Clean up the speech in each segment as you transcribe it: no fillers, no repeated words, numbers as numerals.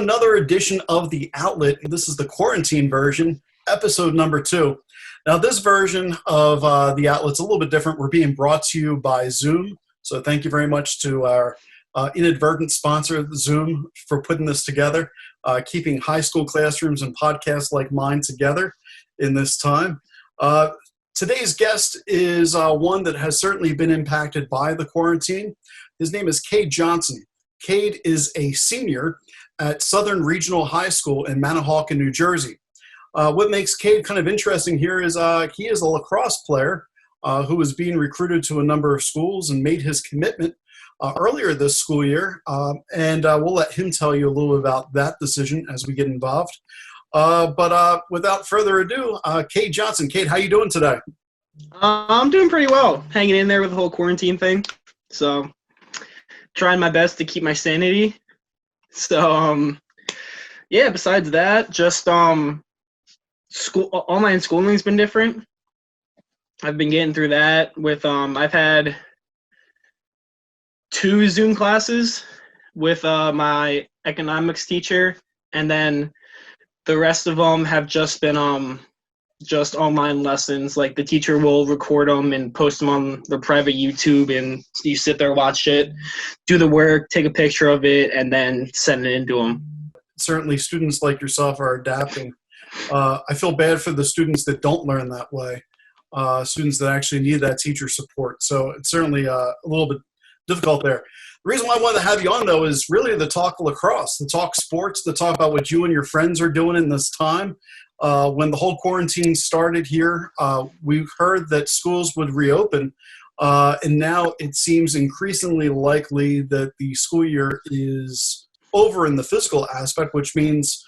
another edition of The Outlet. This is the quarantine version, episode number 2. Now, this version of The Outlet's a little bit different. We're being brought to you by Zoom. So thank you very much to our inadvertent sponsor, Zoom, for putting this together, keeping high school classrooms and podcasts like mine together in this time. Today's guest is one that has certainly been impacted by the quarantine. His name is Cade Johnson. Cade is a senior at Southern Regional High School in Manahawkin, New Jersey. What makes Cade kind of interesting here is he is a lacrosse player who is being recruited to a number of schools and made his commitment earlier this school year. And we'll let him tell you a little about that decision as we get involved. But without further ado, Cade Johnson. Cade, how you doing today? I'm doing pretty well, hanging in there with the whole quarantine thing. So trying my best to keep my sanity. So, yeah, besides that, just online schooling's been different. I've been getting through that with I've had 2 Zoom classes with my economics teacher, and then the rest of them have just been just online lessons. Like the teacher will record them and post them on their private YouTube, and you sit there, watch it, do the work, take a picture of it, and then send it into them. Certainly students like yourself are adapting. I feel bad for the students that don't learn that way, students that actually need that teacher support. So it's certainly a little bit difficult there. The reason why I wanted to have you on, though, is really to talk lacrosse, to talk sports, to talk about what you and your friends are doing in this time. When the whole quarantine started here, we heard that schools would reopen, and now it seems increasingly likely that the school year is over in the physical aspect, which means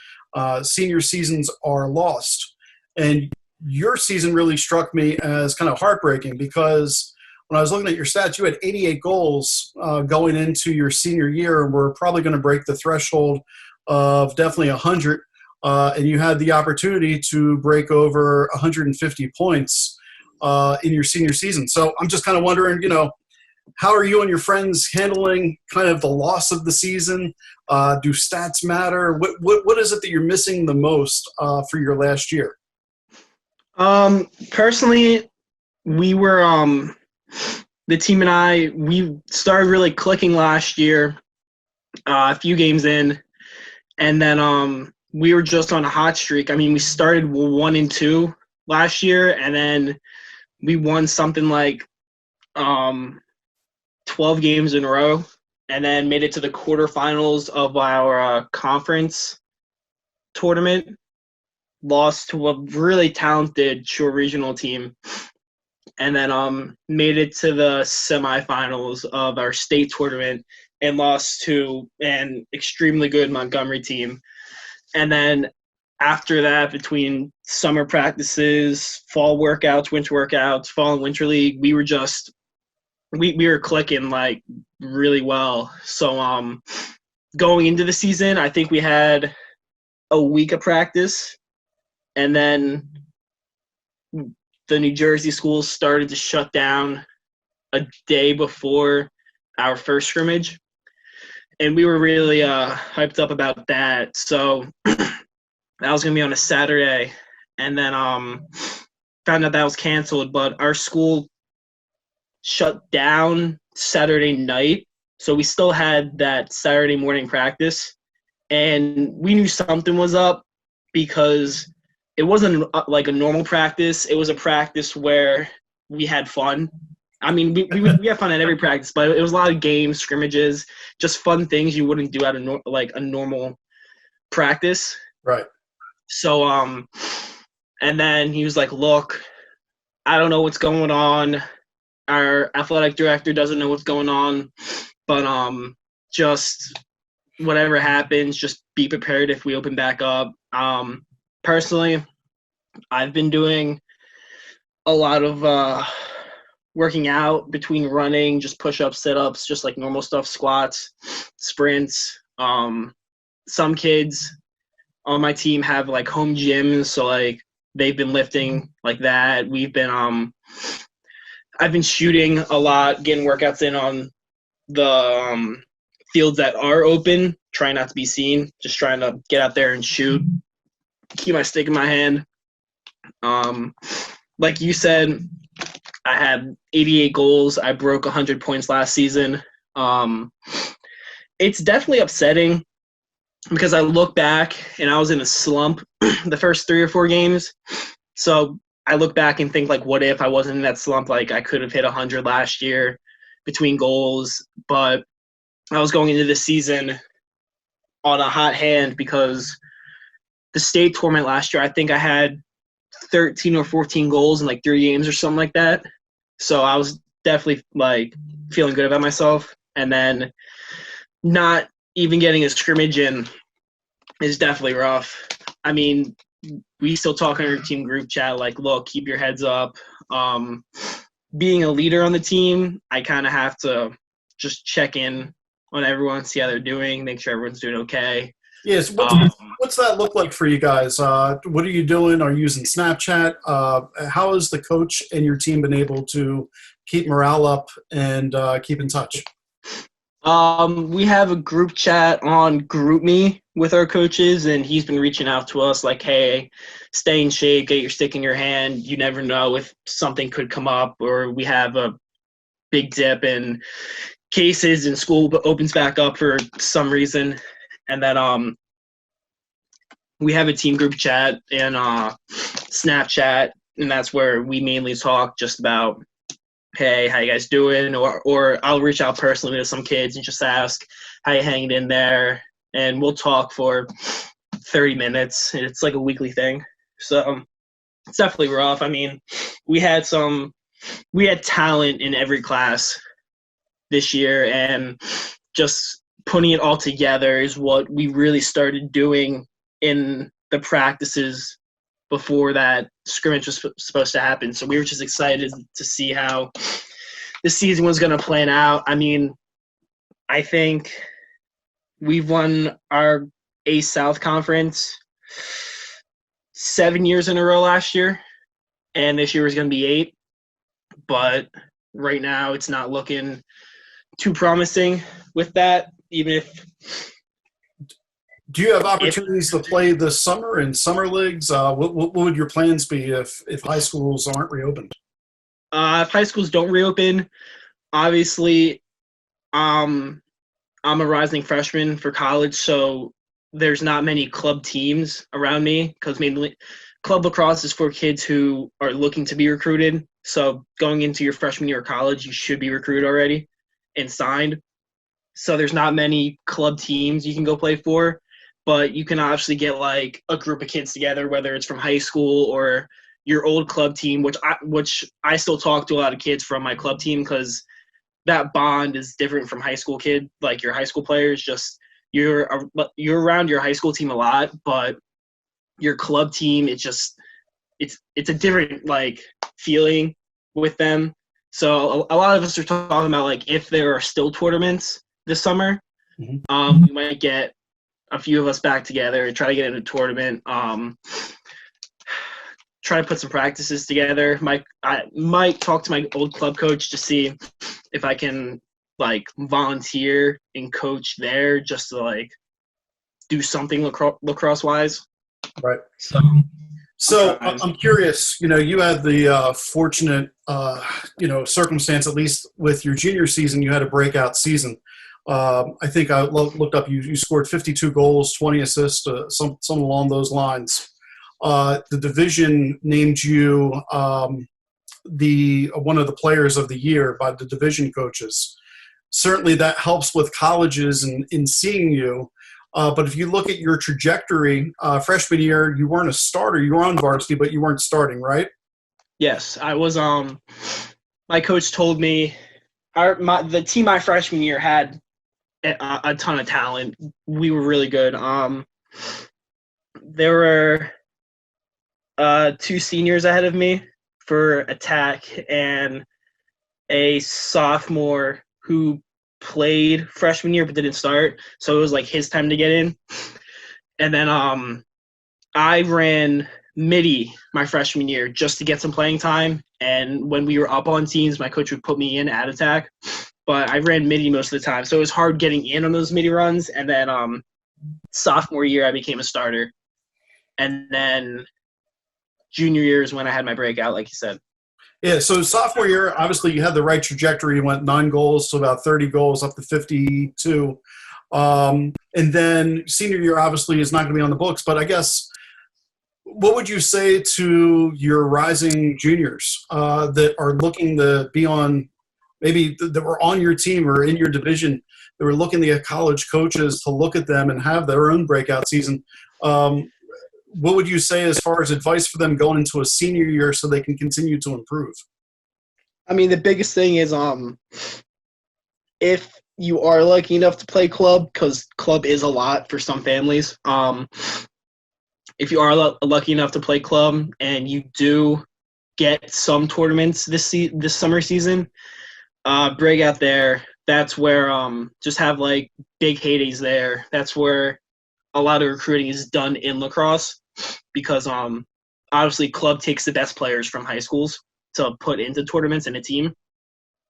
senior seasons are lost. And your season really struck me as kind of heartbreaking because when I was looking at your stats, you had 88 goals going into your senior year, and we're probably going to break the threshold of definitely 100. And you had the opportunity to break over 150 points in your senior season. So I'm just kind of wondering, how are you and your friends handling kind of the loss of the season? Do stats matter? What is it that you're missing the most for your last year? Personally, we were the team and I, we started really clicking last year, a few games in, and then we were just on a hot streak. I mean, we started 1-2 last year, and then we won something like 12 games in a row, and then made it to the quarterfinals of our conference tournament. Lost to a really talented Shore Regional team, and then made it to the semifinals of our state tournament and lost to an extremely good Montgomery team. And then after that, between summer practices, fall workouts, winter workouts, fall and winter league, we were just we were clicking like really well. So going into the season, I think we had a week of practice, and then the New Jersey schools started to shut down a day before our first scrimmage, and we were really hyped up about that. So that was going to be on a Saturday, and then found out that was canceled. But our school shut down Saturday night, so we still had that Saturday morning practice, and we knew something was up because it wasn't like a normal practice. It was a practice where we had fun. I mean, we had fun at every practice, but it was a lot of games, scrimmages, just fun things you wouldn't do at a normal practice. Right. So, and then he was like, look, I don't know what's going on. Our athletic director doesn't know what's going on, but just whatever happens, just be prepared if we open back up. Personally, I've been doing a lot of working out between running, just push-ups, sit-ups, just like normal stuff, squats, sprints. Some kids on my team have like home gyms, so like they've been lifting like that. We've been I've been shooting a lot, getting workouts in on the fields that are open, try not to be seen, just trying to get out there and shoot, keep my stick in my hand. Like you said, I had 88 goals. I broke 100 points last season. It's definitely upsetting because I look back and I was in a slump the first 3 or 4 games. So I look back and think, like, what if I wasn't in that slump? Like, I could have hit 100 last year between goals, but I was going into this season on a hot hand because the state tournament last year, I think I had 13 or 14 goals in like 3 games or something like that. So I was definitely like feeling good about myself. And then not even getting a scrimmage in is definitely rough. I mean, we still talk in our team group chat, like, look, keep your heads up. Being a leader on the team, I kind of have to just check in on everyone, see how they're doing, make sure everyone's doing okay. Yes. What's that look like for you guys? What are you doing? Are you using Snapchat? How has the coach and your team been able to keep morale up and keep in touch? We have a group chat on GroupMe with our coaches, and he's been reaching out to us like, hey, stay in shape, get your stick in your hand. You never know if something could come up, or we have a big dip in cases and school opens back up for some reason. And then we have a team group chat and Snapchat, and that's where we mainly talk just about, hey, how you guys doing? Or I'll reach out personally to some kids and just ask, how you hanging in there? And we'll talk for 30 minutes. It's like a weekly thing. So it's definitely rough. I mean, we had talent in every class this year, and just putting it all together is what we really started doing in the practices before that scrimmage was supposed to happen. So we were just excited to see how the season was going to plan out. I mean, I think we've won our A South Conference 7 years in a row last year, and this year was going to be 8. But right now it's not looking too promising with that, even if Do you have opportunities to play this summer in summer leagues? What would your plans be if high schools aren't reopened? if high schools don't reopen, obviously, I'm a rising freshman for college, so there's not many club teams around me because mainly club lacrosse is for kids who are looking to be recruited. So going into your freshman year of college, you should be recruited already and signed. So there's not many club teams you can go play for, but you can obviously get like a group of kids together, whether it's from high school or your old club team, which I still talk to a lot of kids from my club team because that bond is different from high school kid. Like your high school players, just you're around your high school team a lot, but your club team, it's a different like feeling with them. So a lot of us are talking about like if there are still tournaments this summer, we might get a few of us back together and try to get in a tournament. Try to put some practices together. I might talk to my old club coach to see if I can like volunteer and coach there just to like do something lacrosse wise. Right. So I'm curious, you had the fortunate, circumstance, at least with your junior season, you had a breakout season. I think I looked up, you scored 52 goals, 20 assists, some along those lines. The division named you one of the players of the year by the division coaches. Certainly that helps with colleges and in seeing you. But if you look at your trajectory, freshman year, you weren't a starter. You were on varsity, but you weren't starting, right? Yes, I was. My coach told me the team my freshman year had a ton of talent. We were really good. There were 2 seniors ahead of me for attack and a sophomore who played freshman year but didn't start, so it was like his time to get in. And then I ran midi my freshman year just to get some playing time, and when we were up on teams, my coach would put me in at attack. but I ran midi most of the time, so it was hard getting in on those midi runs. And then sophomore year, I became a starter, and then junior year is when I had my breakout, like you said. Yeah, so sophomore year, obviously you had the right trajectory. You went 9 goals to about 30 goals, up to 52. And then senior year, obviously, is not going to be on the books. But I guess, what would you say to your rising juniors that are looking to be on, maybe that were on your team or in your division, that were looking at college coaches to look at them and have their own breakout season? What would you say as far as advice for them going into a senior year so they can continue to improve? I mean, the biggest thing is if you are lucky enough to play club, because club is a lot for some families. If you are lucky enough to play club and you do get some tournaments this summer season, break out there. That's where just have like big heydays there. That's where a lot of recruiting is done in lacrosse, because obviously club takes the best players from high schools to put into tournaments in a team.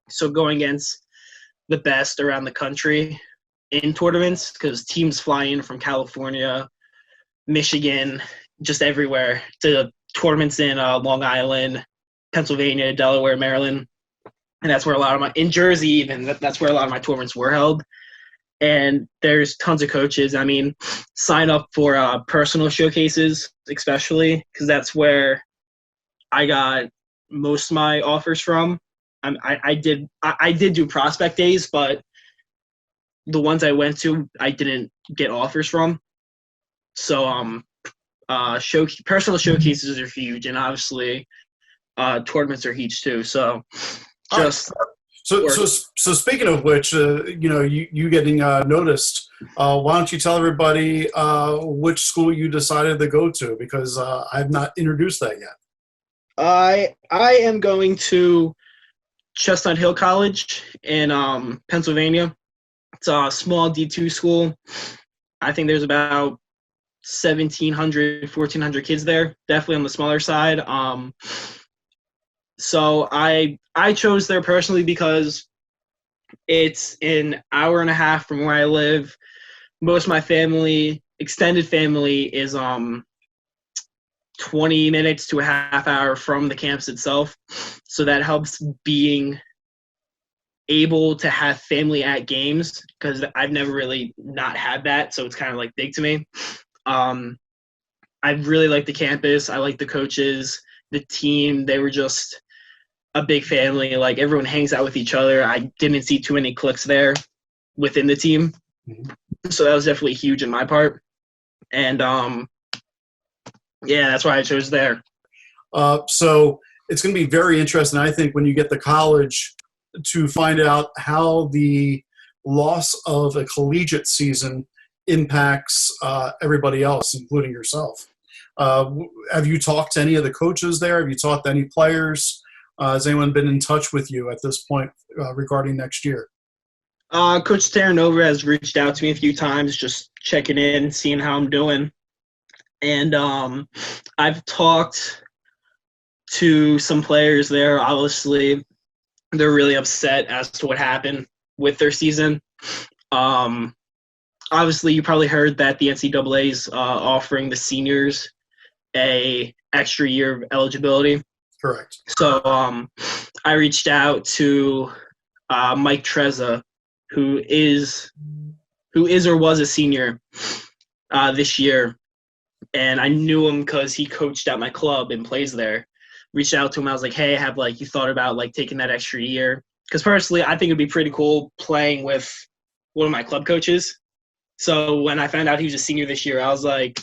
So going against the best around the country in tournaments, because teams fly in from California, Michigan, just everywhere, to tournaments in Long Island, Pennsylvania, Delaware, Maryland. And that's where a lot of in Jersey even, that's where a lot of my tournaments were held. And there's tons of coaches. I mean, sign up for personal showcases, especially, because that's where I got most of my offers from. I did do prospect days, but the ones I went to, I didn't get offers from. So personal showcases are huge, and obviously tournaments are huge too. So just so speaking of which, you getting noticed. Why don't you tell everybody which school you decided to go to, because I've not introduced that yet. I am going to Chestnut Hill College in Pennsylvania. It's a small D2 school. I think there's about 1,700, 1,400 kids there. Definitely on the smaller side. So I chose there personally because it's an hour and a half from where I live. Most of my family, extended family, is 20 minutes to a half hour from the campus itself. So that helps being able to have family at games, because I've never really not had that. So it's kind of like big to me. I really like the campus. I like the coaches, the team. They were just a big family. Like, everyone hangs out with each other. I didn't see too many cliques there within the team. Mm-hmm. So that was definitely huge in my part. And yeah, that's why I chose there. So it's going to be very interesting, I think, when you get to college, to find out how the loss of a collegiate season impacts everybody else, including yourself. Have you talked to any of the coaches there? Have you talked to any players? Has anyone been in touch with you at this point regarding next year? Coach Terranova has reached out to me a few times, just checking in, seeing how I'm doing. And I've talked to some players there. Obviously, they're really upset as to what happened with their season. Obviously, you probably heard that the NCAA is offering the seniors a extra year of eligibility. Correct. So I reached out to Mike Trezza, who is or was a senior this year. And I knew him because he coached at my club and plays there. Reached out to him. I was like, hey, have you thought about taking that extra year? Because personally, I think it'd be pretty cool playing with one of my club coaches. So when I found out he was a senior this year, I was like,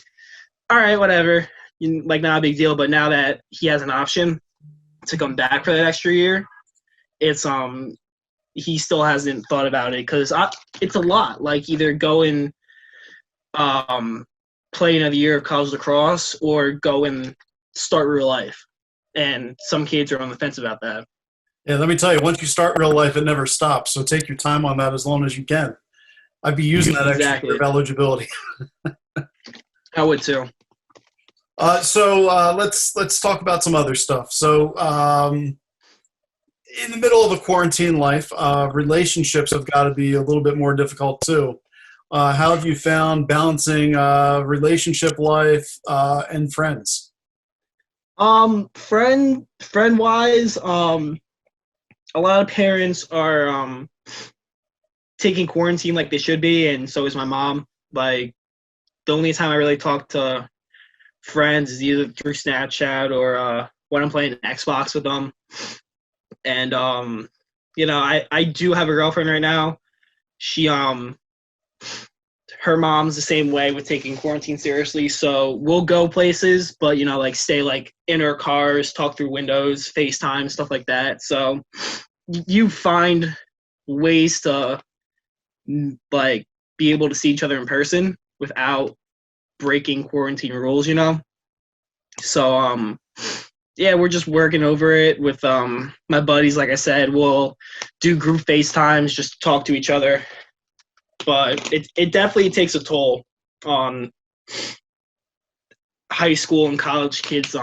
all right, whatever. Not a big deal. But now that he has an option to come back for that extra year, it's he still hasn't thought about it, because it's a lot. Either go and play another year of college lacrosse or go and start real life. And some kids are on the fence about that. Yeah, let me tell you, once you start real life, it never stops. So take your time on that as long as you can. I'd be using that extra year of eligibility. I would too. So let's talk about some other stuff. So in the middle of a quarantine life, relationships have got to be a little bit more difficult too. How have you found balancing relationship life and friends? Friend wise, a lot of parents are taking quarantine like they should be, and so is my mom. Like, the only time I really talk to friends is either through Snapchat or when I'm playing Xbox with them. And I do have a girlfriend right now. She her mom's the same way with taking quarantine seriously. So we'll go places, but like stay like in our cars, talk through windows, FaceTime, stuff like that. So you find ways to like be able to see each other in person without breaking quarantine rules, So yeah, we're just working over it with my buddies. Like I said, we'll do group FaceTimes, just talk to each other. But it definitely takes a toll on high school and college kids'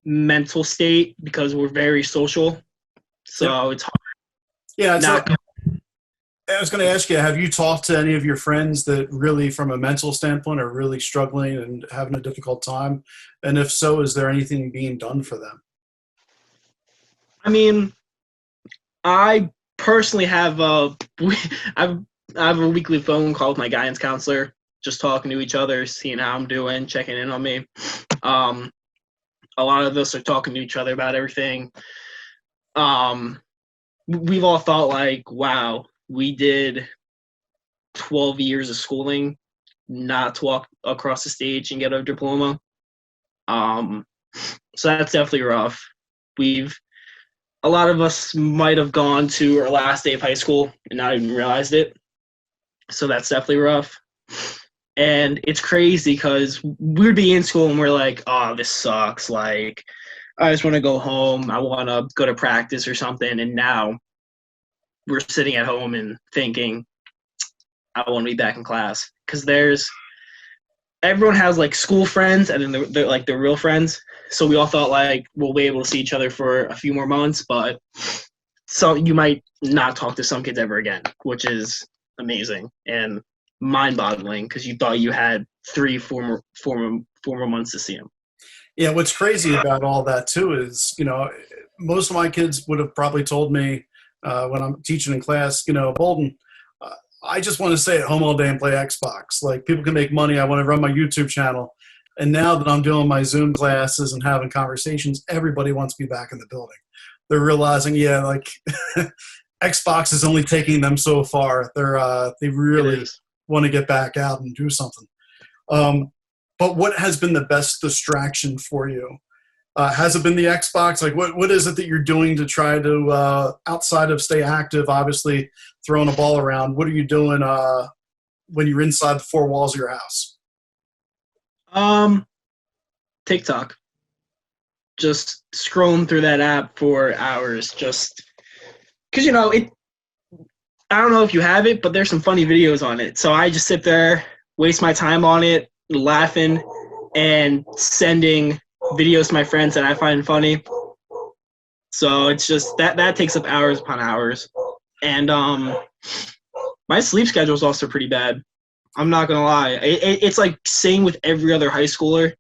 mental state because we're very social. So it's hard. Yeah, I was going to ask you, have you talked to any of your friends that really, from a mental standpoint, are really struggling and having a difficult time? And if so, is there anything being done for them? I mean, I personally have I have a weekly phone call with my guidance counselor, just talking to each other, seeing how I'm doing, checking in on me. A lot of us are talking to each other about everything. We've all thought like, wow, we did 12 years of schooling not to walk across the stage and get a diploma. So that's definitely rough. A lot of us might have gone to our last day of high school and not even realized it. So that's definitely rough. And it's crazy because we'd be in school and we're like, oh, this sucks. Like, I just want to go home. I want to go to practice or something. And now we're sitting at home and thinking, I want to be back in class. Because everyone has like school friends and then they're like their real friends. So we all thought like we'll be able to see each other for a few more months, but you might not talk to some kids ever again, which is amazing and mind-boggling because you thought you had 4 more months to see them. Yeah, what's crazy about all that too is, most of my kids would have probably told me when I'm teaching in class, Bolden, I just want to stay at home all day and play Xbox. Like, people can make money. I want to run my YouTube channel. And now that I'm doing my Zoom classes and having conversations, everybody wants to be back in the building. They're realizing, like Xbox is only taking them so far. They really want to get back out and do something. But what has been the best distraction for you? Has it been the Xbox? Like, what is it that you're doing to try to, outside of stay active, obviously throwing a ball around, what are you doing when you're inside the 4 walls of your house? TikTok. Just scrolling through that app for hours, just because I don't know if you have it, but there's some funny videos on it. So I just sit there, waste my time on it, laughing and sending videos to my friends that I find funny. So it's just that takes up hours upon hours. And my sleep schedule is also pretty bad. I'm not gonna lie. It's like same with every other high schooler,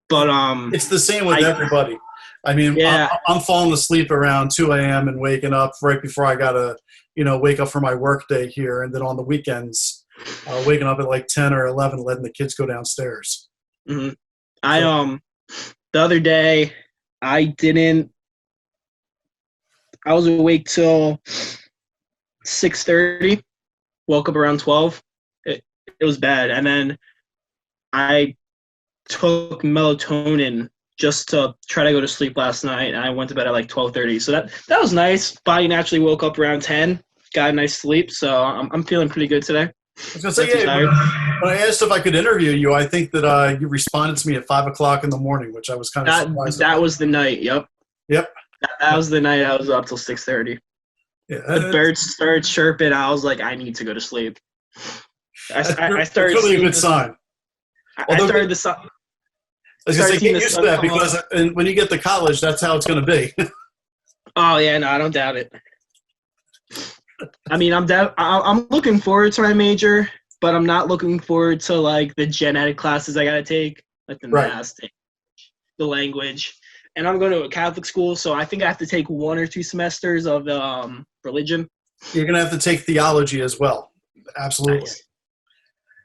but it's the same with everybody. I mean, yeah. I'm falling asleep around 2 a.m. and waking up right before I gotta, wake up for my work day here, and then on the weekends, waking up at like 10 or 11, letting the kids go downstairs. Mm-hmm. The other day, I was awake till 6:30. Woke up around 12. It was bad. And then I took melatonin just to try to go to sleep last night. And I went to bed at like 12:30. So that was nice. Body naturally woke up around 10. Got a nice sleep. So I'm feeling pretty good today. I was going to say, when I asked if I could interview you, I think that you responded to me at 5 o'clock in the morning, which I was kind of surprised about. That was the night. Yep. That was the night I was up till 6:30. Yeah, the birds started chirping. I was like, I need to go to sleep. I started. That's really a good sign. I started the sun. I was going to start say, seeing get the used to sun that come up. because when you get to college, that's how it's going to be. Oh yeah, no, I don't doubt it. I mean, I'm looking forward to my major, but I'm not looking forward to like the gen ed classes I gotta take, like the Right. math, the language. And I'm going to a Catholic school, so I think I have to take 1 or 2 semesters of religion. You're going to have to take theology as well. Absolutely.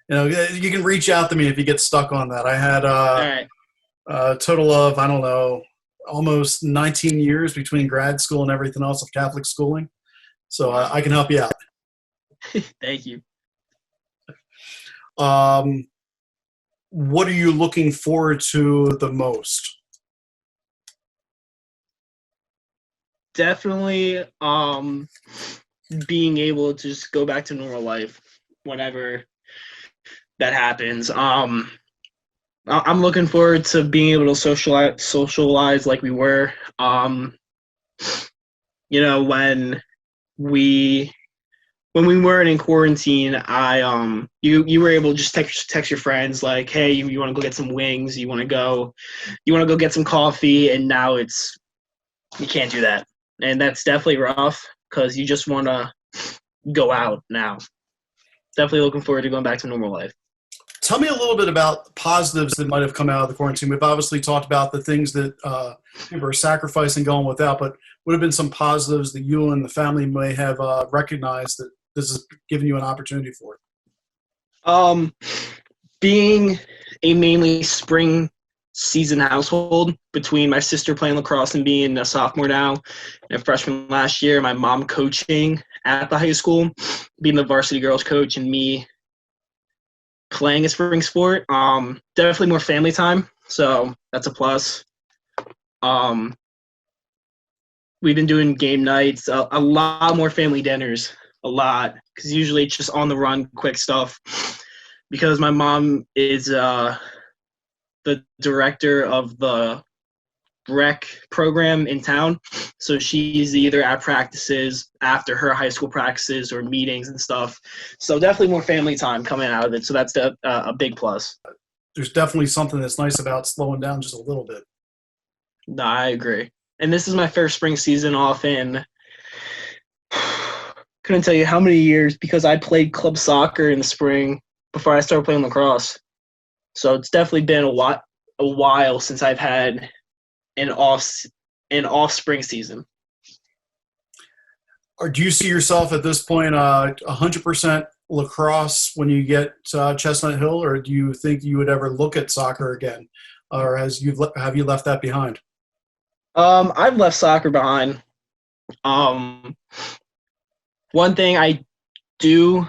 Nice. You can reach out to me if you get stuck on that. I had All right. a total of, I don't know, almost 19 years between grad school and everything else of Catholic schooling. So I can help you out. Thank you. What are you looking forward to the most? Definitely being able to just go back to normal life whenever that happens. I'm looking forward to being able to socialize like we were. When we weren't in quarantine, you were able to just text your friends like, hey, you want to go get some wings, you want to go get some coffee, and now you can't do that, and that's definitely rough because you just want to go out now. Definitely looking forward to going back to normal life. Tell me a little bit about positives that might have come out of the quarantine. We've obviously talked about the things that people are sacrificing going without, but would have been some positives that you and the family may have recognized that this has given you an opportunity for. Being a mainly spring season household, between my sister playing lacrosse and being a sophomore now and a freshman last year, my mom coaching at the high school, being the varsity girls coach, and me playing a spring sport, definitely more family time, so that's a plus. We've been doing game nights, a lot more family dinners, a lot, because usually it's just on the run, quick stuff. Because my mom is the director of the rec program in town, so she's either at practices, after her high school practices, or meetings and stuff. So definitely more family time coming out of it, so that's a big plus. There's definitely something that's nice about slowing down just a little bit. No, I agree. And this is my first spring season off in couldn't tell you how many years, because I played club soccer in the spring before I started playing lacrosse. So it's definitely been a while since I've had an off spring season. Or do you see yourself at this point 100% lacrosse when you get Chestnut Hill, or do you think you would ever look at soccer again, or have you left that behind? I've left soccer behind. One thing I do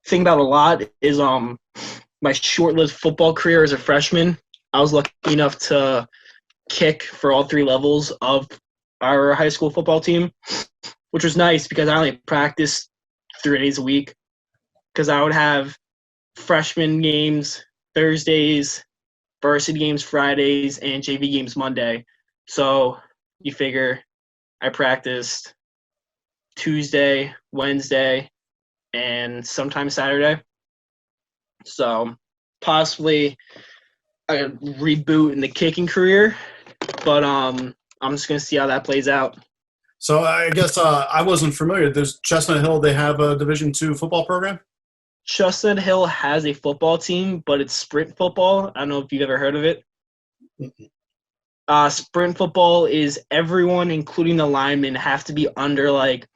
think about a lot is my short-lived football career as a freshman. I was lucky enough to kick for all 3 levels of our high school football team, which was nice because I only practiced 3 days a week, because I would have freshman games Thursdays, varsity games Fridays, and JV games Monday. So you figure I practiced Tuesday, Wednesday, and sometimes Saturday. So possibly a reboot in the kicking career, but I'm just gonna see how that plays out. So I guess I wasn't familiar. There's Chestnut Hill. They have a Division II football program. Chestnut Hill has a football team, but it's sprint football. I don't know if you've ever heard of it. Sprint football is everyone, including the linemen, have to be under like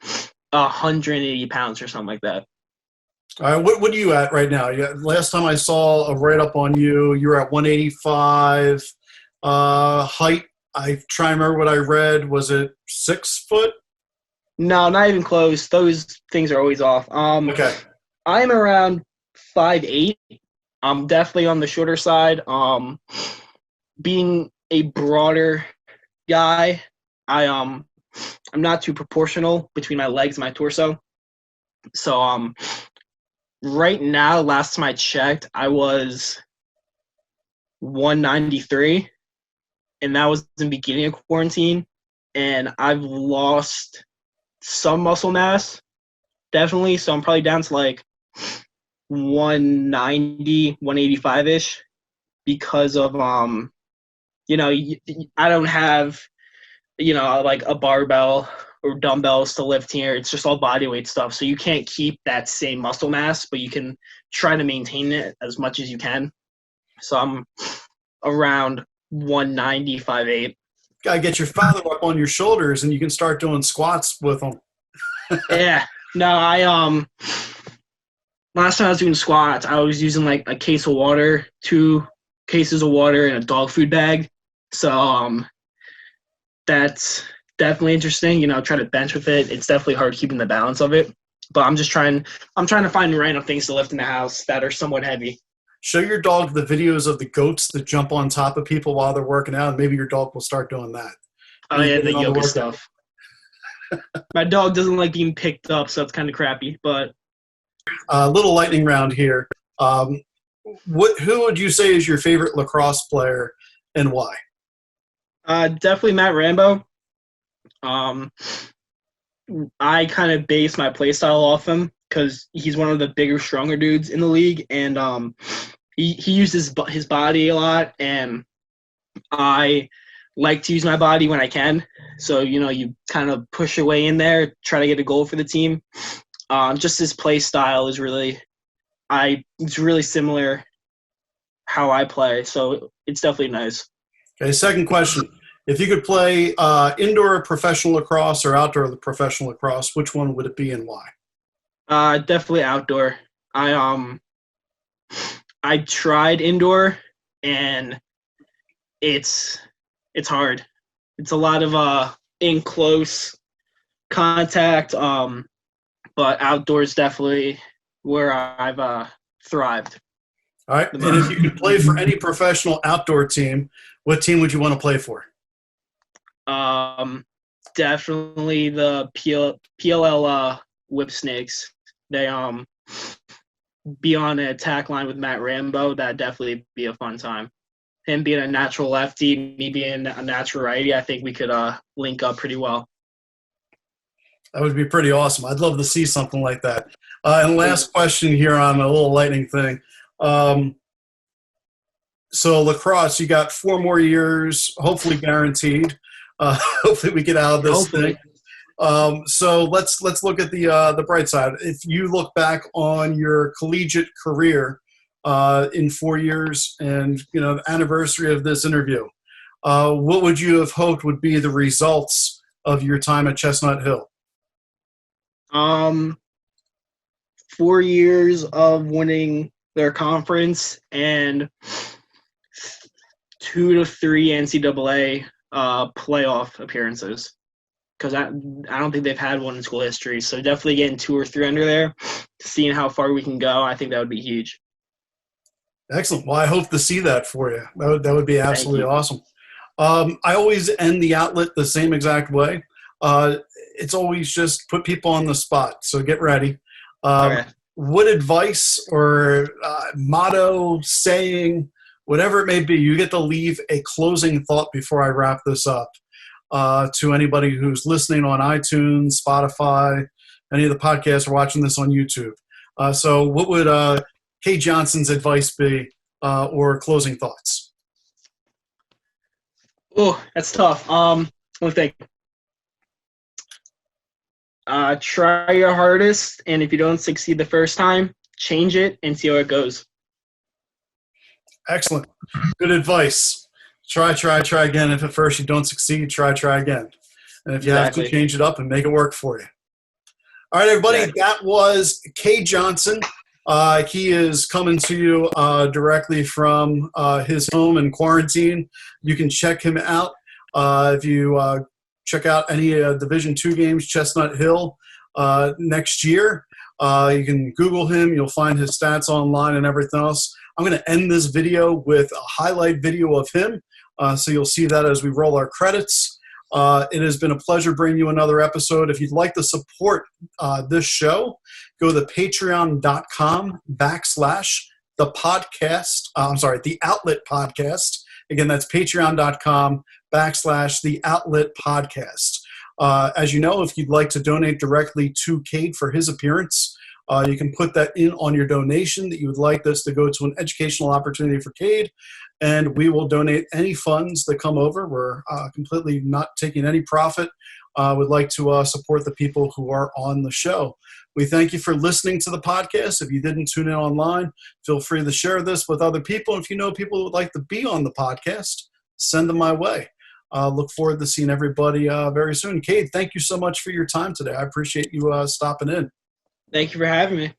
180 pounds or something like that. All right, what are you at right now? Last time I saw a write-up on you, you were at 185. Height, I try and remember what I read. Was it 6 foot? No, not even close. Those things are always off. Okay. I'm around 5'8". I'm definitely on the shorter side. Being a broader guy, I'm not too proportional between my legs and my torso. So right now, last time I checked, I was 193, and that was in the beginning of quarantine. And I've lost some muscle mass, definitely. So I'm probably down to like 190, 185-ish because of I don't have, like a barbell or dumbbells to lift here. It's just all body weight stuff. So you can't keep that same muscle mass, but you can try to maintain it as much as you can. So I'm around 190, 5'8". Gotta get your father up on your shoulders, and you can start doing squats with him. Yeah. No, last time I was doing squats, I was using like a case of water, 2 cases of water, and a dog food bag. So that's definitely interesting. Try to bench with it. It's definitely hard keeping the balance of it. But I'm trying to find random things to lift in the house that are somewhat heavy. Show your dog the videos of the goats that jump on top of people while they're working out, and maybe your dog will start doing that. Oh, yeah, the yoga stuff. My dog doesn't like being picked up, so it's kind of crappy. But little lightning round here. Who would you say is your favorite lacrosse player, and why? Definitely Matt Rambo. I kind of base my play style off him because he's one of the bigger, stronger dudes in the league, and he uses his body a lot, and I like to use my body when I can. So, you kind of push your way in there, try to get a goal for the team. Just his play style is it's really similar how I play, so it's definitely nice. Okay, second question. If you could play indoor professional lacrosse or outdoor professional lacrosse, which one would it be and why? Definitely outdoor. I tried indoor, and it's hard. It's a lot of in close contact. But outdoors definitely where I've thrived. All right. And if you could play for any professional outdoor team, what team would you want to play for? Definitely the PLL Whip Snakes. They be on an attack line with Matt Rambo. That'd definitely be a fun time. Him being a natural lefty, me being a natural righty, I think we could link up pretty well. That would be pretty awesome. I'd love to see something like that. And last question here on a little lightning thing. So lacrosse, you got 4 more years, hopefully guaranteed. Hopefully we get out of this thing. So let's look at the bright side. If you look back on your collegiate career in 4 years, and the anniversary of this interview, what would you have hoped would be the results of your time at Chestnut Hill? 4 years of winning their conference and 2 to 3 NCAA playoff appearances, because I don't think they've had one in school history. So definitely getting 2 or 3 under there, seeing how far we can go, I think that would be huge. Excellent. Well, I hope to see that for you. That would be absolutely awesome. I always end the outlet the same exact way. It's always just put people on the spot. So get ready. Okay. What advice or motto, saying, whatever it may be, you get to leave a closing thought before I wrap this up to anybody who's listening on iTunes, Spotify, any of the podcasts, or watching this on YouTube. So what would Cade Johnson's advice be or closing thoughts? Oh, that's tough. Let me think. Try your hardest, and if you don't succeed the first time, change it and see how it goes. Excellent. Good advice. Try again. If at first you don't succeed, try again. And if you have to, change it up and make it work for you. All right, everybody, that was Cade Johnson. He is coming to you directly from his home in quarantine. You can check him out if you check out any Division II games, Chestnut Hill, next year. You can Google him. You'll find his stats online and everything else. I'm going to end this video with a highlight video of him, so you'll see that as we roll our credits. It has been a pleasure bringing you another episode. If you'd like to support this show, go to patreon.com/the podcast. The Outlet Podcast. Again, that's patreon.com/the Outlet Podcast. As you know, if you'd like to donate directly to Cade for his appearance, You can put that in on your donation that you would like this to go to an educational opportunity for Cade, and we will donate any funds that come over. We're completely not taking any profit. Would like to support the people who are on the show. We thank you for listening to the podcast. If you didn't tune in online, feel free to share this with other people. If you know people who would like to be on the podcast, send them my way. Look forward to seeing everybody very soon. Cade, thank you so much for your time today. I appreciate you stopping in. Thank you for having me.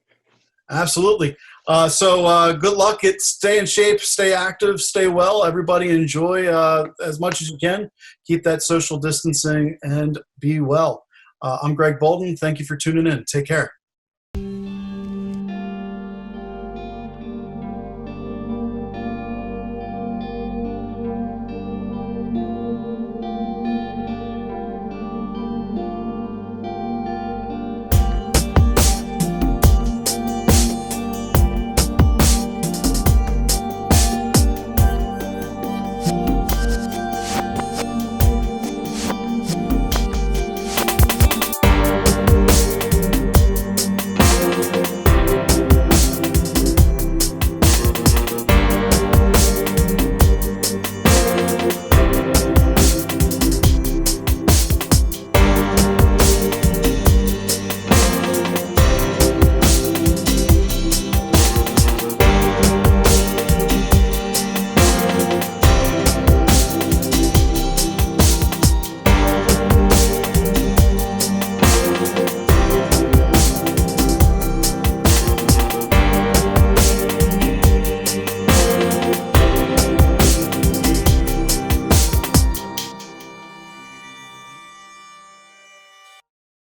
Absolutely. Good luck. Stay in shape, stay active, stay well. Everybody enjoy as much as you can. Keep that social distancing and be well. I'm Greg Bolden. Thank you for tuning in. Take care.